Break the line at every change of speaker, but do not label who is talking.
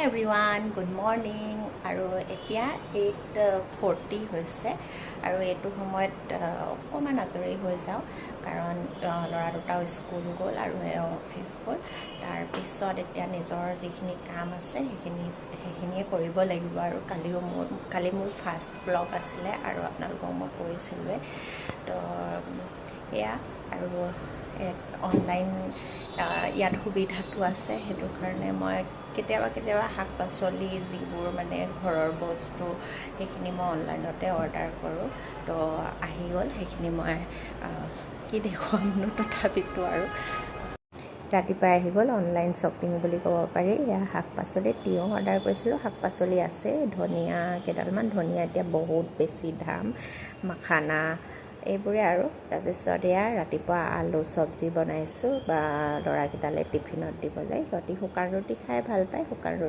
Everyone, good morning. আৰু এতিয়া 8:40 হৈছে আৰু এইটো সময়ত অকণমান আজৰি হৈ যাওঁ, কাৰণ ল'ৰা দুটাও স্কুল গ'ল আৰু অফিচ গ'ল। তাৰপিছত এতিয়া নিজৰ যিখিনি কাম আছে সেইখিনিয়ে কৰিব লাগিব। আৰু কালি মোৰ ফাৰ্ষ্ট ব্লগ আছিলে আৰু আপোনালোকক মই কৈছিলোঁৱে। তো এয়া আৰু অনলাইন ইয়াত সুবিধাটো আছে, সেইটো কাৰণে মই কেতিয়াবা শাক পাচলি যিবোৰ মানে ঘৰৰ বস্তু সেইখিনি মই অনলাইনতে অৰ্ডাৰ কৰোঁ। তো আহি গ'ল, সেইখিনি মই কি দেখুৱামনো, তথাপিতো আৰু ৰাতিপুৱাই আহি গ'ল। অনলাইন শ্বপিং বুলি ক'ব পাৰি। এয়া শাক পাচলি, তিয়ঁহ অৰ্ডাৰ কৰিছিলোঁ, শাক পাচলি আছে, ধনিয়া কেইডালমান, ধনিয়া এতিয়া বহুত বেছি দাম, মাখানা এইবোৰে আৰু। তাৰপিছত এয়া ৰাতিপুৱা আলু চব্জি বনাইছোঁ বা ল'ৰাকেইটালৈ টিফিনত দিবলৈ। সিহঁতি শুকান ৰুটি খাই ভাল পায়, শুকান ৰুটি